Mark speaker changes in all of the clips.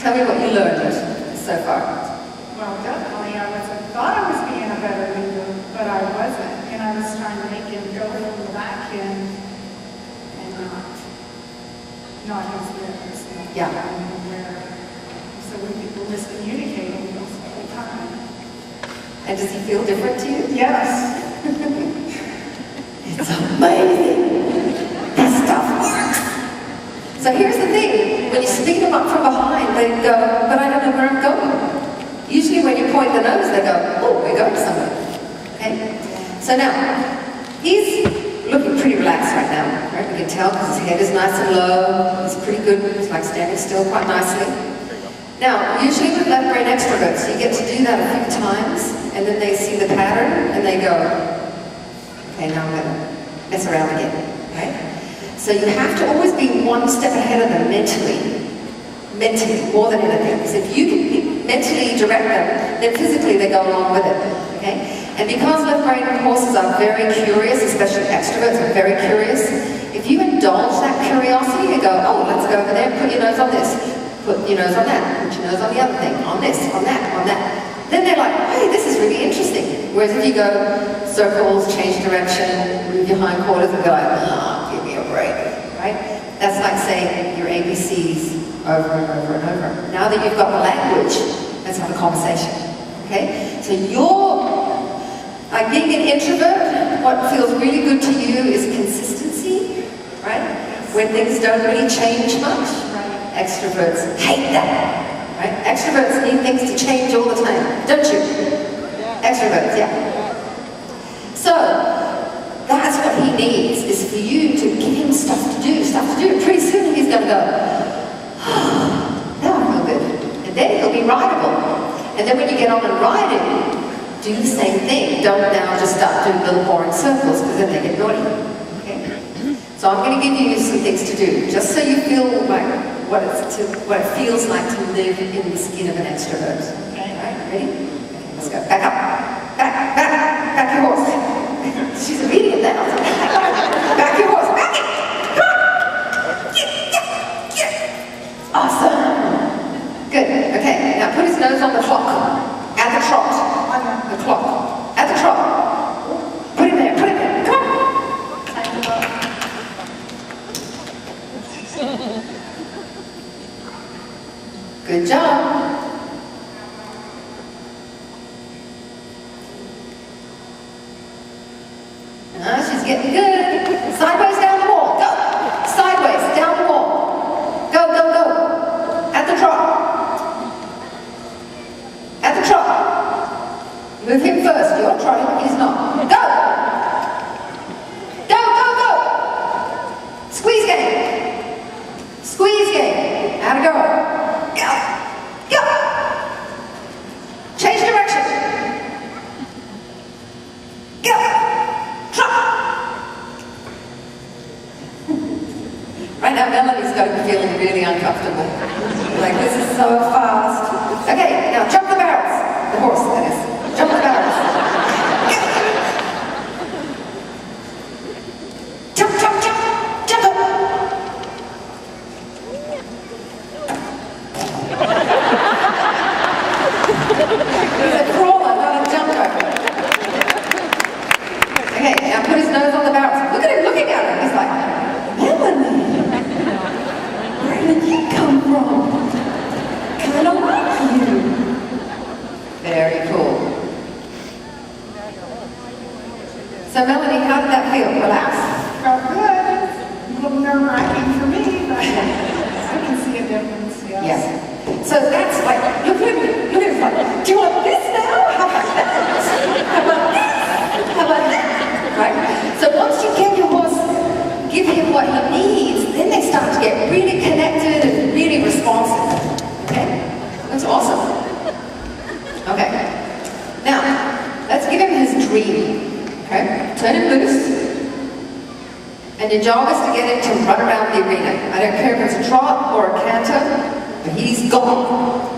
Speaker 1: Tell me what you learned so far.
Speaker 2: Well, definitely, thought I was being a better leader, but I wasn't. And I was trying to make him go from the back end and not his lips.
Speaker 1: Yeah.
Speaker 2: So we were miscommunicating most of the time.
Speaker 1: And does he feel different to you?
Speaker 2: Yes.
Speaker 1: It's amazing. This stuff works. So here's the thing. When you speed them up from behind, they go, but I don't know where I'm going. Usually when you point the nose, they go, oh, we're going somewhere. Okay? So now, he's looking pretty relaxed right now. Right? We can tell because his head is nice and low. He's pretty good. He's like standing still quite nicely. Now, usually with left brain extroverts, you get to do that a few times, and then they see the pattern, and they go, okay, now I'm going to mess around again, right? So you have to always be one step ahead of them mentally, more than anything. Because if you can mentally direct them, then physically they go along with it, okay? And because left brain horses are very curious, especially extroverts are very curious, if you indulge that curiosity, you go, oh, let's go over there, put your nose on this, put your nose on that, put your nose on the other thing, on this, on that, on that. Then they're like, hey, this is really interesting. Whereas if you go circles, change direction, move your hindquarters, and go like, oh, give me a break, right? That's like saying your ABCs over and over and over. Now that you've got the language, let's have a conversation, okay? So like being an introvert, what feels really good to you is consistency, right? When things don't really change much. Extroverts hate that. Right? Extroverts need things to change all the time, don't you? Extroverts, yeah. So, that's what he needs, is for you to give him stuff to do. Pretty soon he's going to go, oh, now I feel good. And then he'll be rideable. And then when you get on and ride him, do the same thing. Don't now just start doing little boring circles, because then they get naughty. Okay? So I'm going to give you some things to do, just so you feel like what it feels like to live in the skin of an extrovert. Okay, right? Ready? Okay, let's go. Back up. Back your horse. She's obedient now. Back your horse. Back it. Come on. Yeah. Awesome. Good. Okay, now put his nose on the clock. At the trot. The clock. At the trot. Put him there. Come on. Good job. She's getting good. Sideways down the wall. Go. Sideways down the wall. Go. At the trot. At the trot. Move him first. You're trotting. He's not. Go. Squeeze game. How'd it go? Go! Change direction. Go! Trot! Right now, Melanie's got to be feeling really uncomfortable. Like, this is so fast. Okay, now jump the barrels. The horse, that is. Jump the barrels. Jump up. He's a crawler, not a jumper. Okay, now put his nose on the barrel. Look at him looking at him. He's like, Melanie, where did you come from? Kind of like you. Very cool. So Melanie, how did that feel? Relax?
Speaker 2: Felt good. A little nerve-wracking for me, but I can see a difference, yes.
Speaker 1: Yeah. So that's like, look at him, like, do you want this now? How about that? How about that? Right? So once you get your horse, give him what he needs, then they start to get really connected and really responsive. Okay? That's awesome. Okay. Now, let's give him his dream. Okay? Turn him loose. And your job is to get him to run around the arena. I don't care if it's a trot or a canter, but he's gone.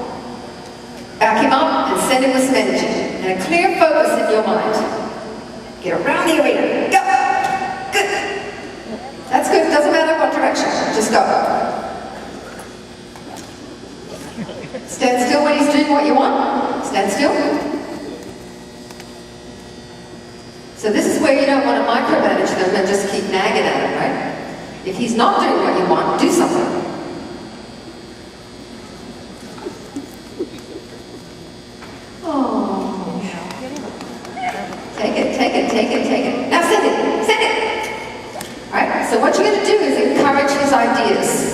Speaker 1: Back him up and send him with some energy. And a clear focus in your mind. Get around the arena. Go! Good. That's good. Doesn't matter what direction. Just go. Stand still when he's doing what you want. Stand still. So this is where you don't want to micromanage them and just keep nagging at him, right? If he's not doing what you want, do something. Oh. Take it, take it, take it, take it. Now send it, send it. All right, so what you're going to do is encourage his ideas.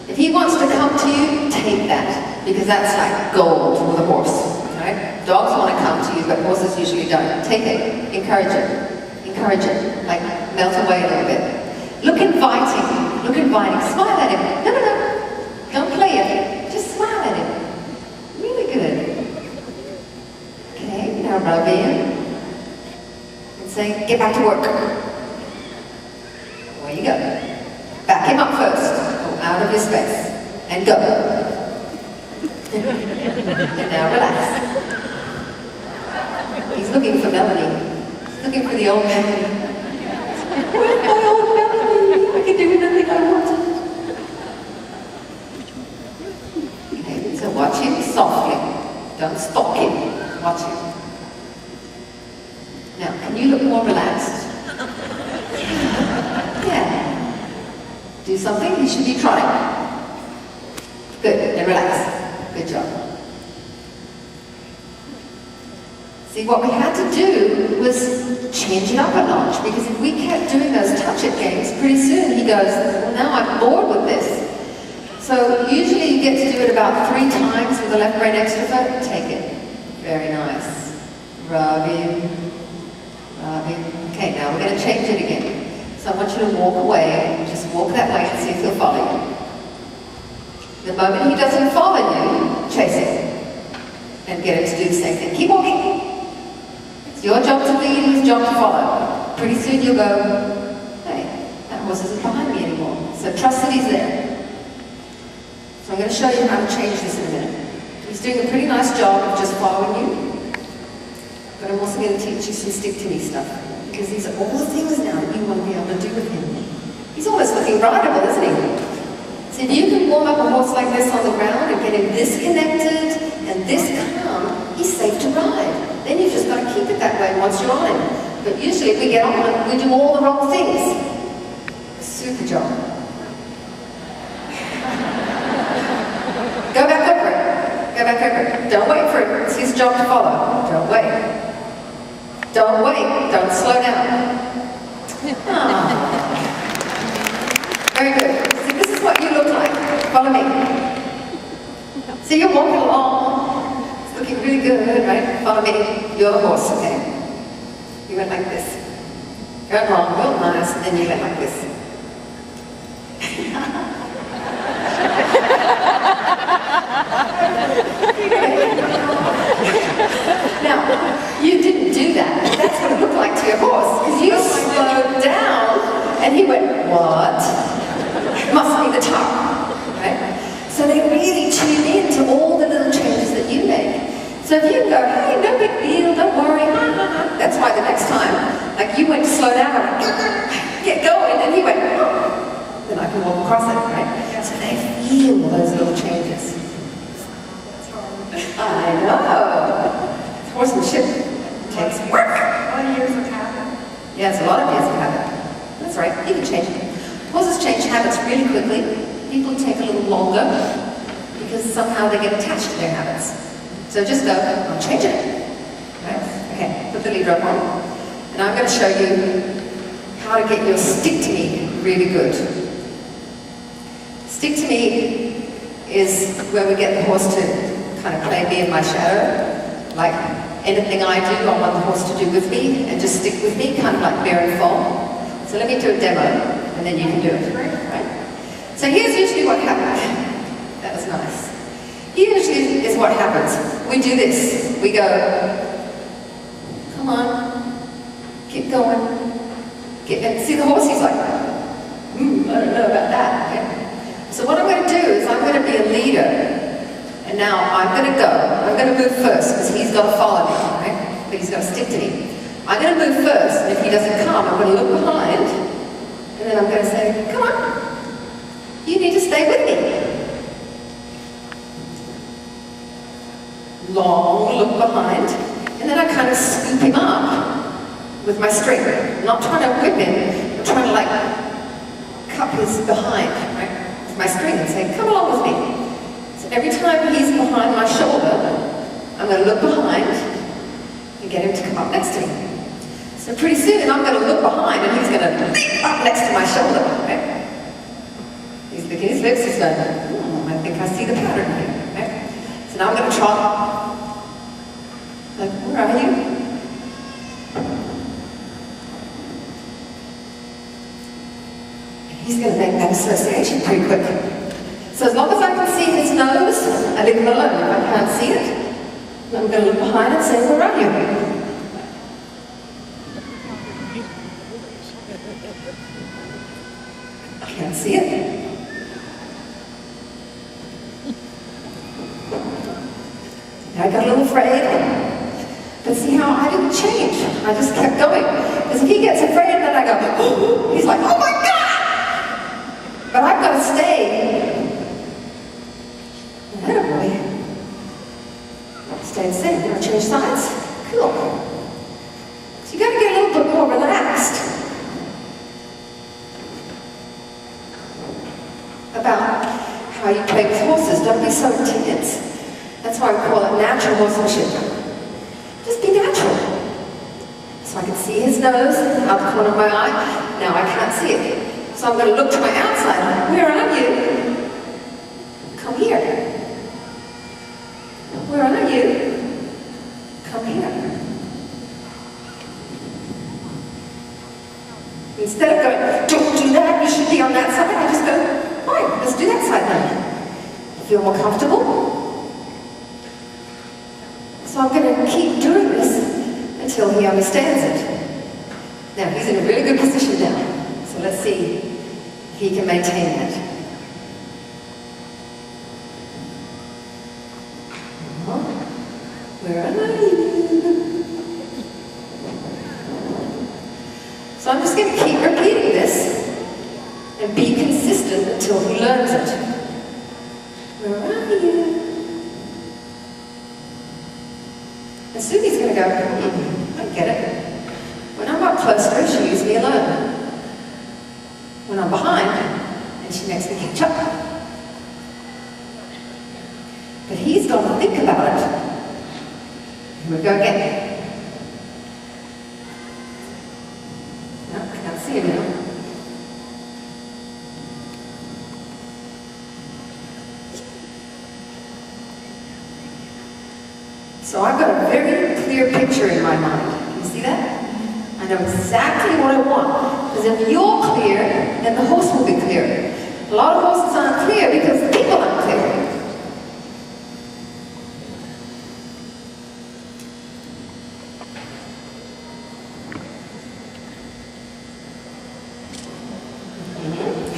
Speaker 1: If he wants to come to you, take that, because that's like gold with a horse. Right? Dogs want to come to you, but horses usually don't. Take it, encourage it, like melt away a little bit. Look inviting, smile at him. No, don't play it, just smile at him. Really good. Okay, now rub in and say, get back to work. There you go. Back him up first, go out of his space, and go. And now relax. He's looking for Melanie. He's looking for the old Melanie. Where's my old Melanie? I can do anything I want. Okay, so watch him softly. Don't stalk him. Watch him. Now, can you look more relaxed? Yeah. Do something he should be trying. Good, and relax. Good job. See, what we had to do was change it up a notch, because if we kept doing those touch-it games, pretty soon he goes, well, now I'm bored with this. So usually you get to do it about 3 times with the left brain extrovert. Take it. Very nice. Rub in. Rub in. Okay, now we're going to change it again. So I want you to walk away. Just walk that way and see if he'll follow you. The moment he doesn't follow you, chase him. And get him to do the same thing. Keep walking. It's your job to lead, his job to follow. Pretty soon you'll go, hey, that horse isn't behind me anymore. So trust that he's there. So I'm going to show you how to change this in a minute. He's doing a pretty nice job of just following you. But I'm also going to teach you some stick-to-me stuff. Because these are all the things now that you want to be able to do with him. He's almost looking rideable, isn't he? So if you can warm up a horse like this on the ground and get him this connected and this calm, he's safe to ride. Then you've just got to keep it that way once you're on him. But usually if we get on him, we do all the wrong things. Super job. Go back over it. Go back over it. Don't wait for it. It's his job to follow. Don't wait. Don't wait. Don't slow down. Very good. See, this is what you look like. Follow me. So you're walking along. It's looking really good, right? Follow me. You're the horse, okay? You went like this. Go along, real nice, and then you went like this. Now, you didn't do that. That's what it looked like to your horse. Because you slowed down, and he went, what? Must be the top, right? So they really tune in to all the little changes that you make. So if you go, hey, no big deal, don't worry, that's why the next time, like you went to slow down, I'm like, get going, and he went, oh. Then I can walk across it, right? So they feel those little changes. I know. Horsemanship takes work.
Speaker 2: A lot of years of habit.
Speaker 1: Yeah, it's a lot of years of habit. That's right, you can change it. Horses change habits really quickly. People take a little longer because somehow they get attached to their habits. So just go, I'm changing it. Right? Okay, put the lead rope on. And I'm going to show you how to get your stick to me really good. Stick to me is where we get the horse to kind of play me in my shadow. Like anything I do, I want the horse to do with me and just stick with me, kind of like bear and fall. So let me do a demo, and then you can do it. Right? So here's usually what happens. That was nice. Here usually is what happens. We do this. We go, come on, keep going. And see the horse, he's like, I don't know about that. Okay? So what I'm going to do is I'm going to be a leader. And now I'm going to go. I'm going to move first because he's got to follow me, right? But he's got to stick to me. I'm going to move first, and if he doesn't come, I'm going to look behind, and then I'm going to say, come on, you need to stay with me. long look behind, and then I kind of scoop him up with my string. I'm not trying to whip him, I'm trying to like cup his behind, right, with my string and say, come along with me. So every time he's behind my shoulder, I'm going to look behind and get him to come up next to me. So pretty soon I'm going to look behind and he's going to leap up next to my shoulder, right? He's licking his lips, he's going, I think I see the pattern here, right? So now I'm going to trot, like, where are you? He's going to make that association pretty quick. So as long as I can see his nose, I leave him alone. If I can't see it, I'm going to look behind and say, where are you? I can't see it. I got a little afraid. But see how I didn't change. I just kept going. Because if he gets afraid, then I go, oh, he's like, oh my God! But I've got to stay. That boy. Stay the same. You want to change sides? Cool. So you got to get a little bit more relaxed about how you play with horses. Don't be so intense. That's why we call it natural horsemanship. Just be natural. So I can see his nose out the corner of my eye. Now I can't see it. So I'm going to look to my outside. Where are you? Come here. Where are you? Come here. Instead of going, don't do that, you should be on that side, I just go, fine, let's do that side then. Feel more comfortable? So I'm going to keep doing this until he understands it. Now, he's in a really good position now. So let's see if he can maintain that. Where am I? So I'm just going to keep repeating this and be consistent until he learns it. Where are you? And soon he's going to go, I get it. When I'm up close to her, she leaves me alone. When I'm behind, and she makes me catch up. But he's got to think about it. Here we go again. No, I can't see him now. So I've got a very clear picture in my mind. Can you see that? I know exactly what I want. Because if you're clear, then the horse will be clear. A lot of horses aren't clear because the people aren't clear.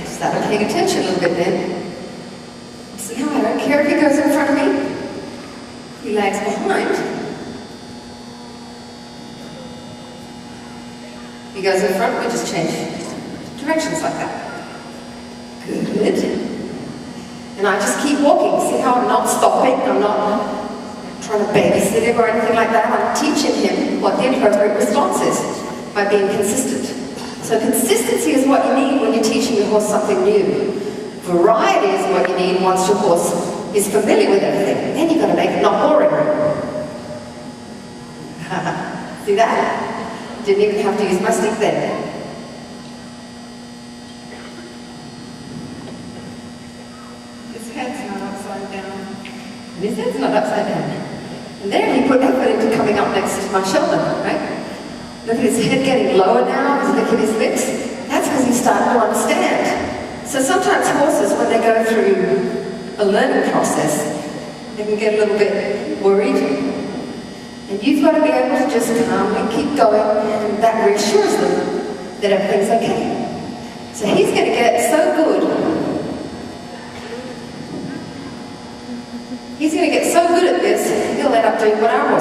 Speaker 1: Start paying attention a little bit then. See how I don't care if he goes in front of me? He lags behind. If he goes in front, we just change directions like that. Good. And I just keep walking. See how I'm not stopping? I'm not trying to babysit him or anything like that. I'm teaching him what the appropriate response is by being consistent. So consistency is what you need when you're teaching your horse something new. Variety is what you need once your horse is familiar with everything. Then you've got to make it not boring. See that? Didn't even have to use my stick then.
Speaker 2: His head's not upside down.
Speaker 1: And his head's not upside down. And there he put effort into coming up next to my shoulder, right? Look at his head getting lower now, he's licking his lips. That's because he's starting to understand. So sometimes horses, when they go through a learning process, they can get a little bit worried. And you've got to be able to just calmly keep going, and that reassures them that everything's okay. So he's going to get so good. He's going to get so good at this, he'll end up doing what our horse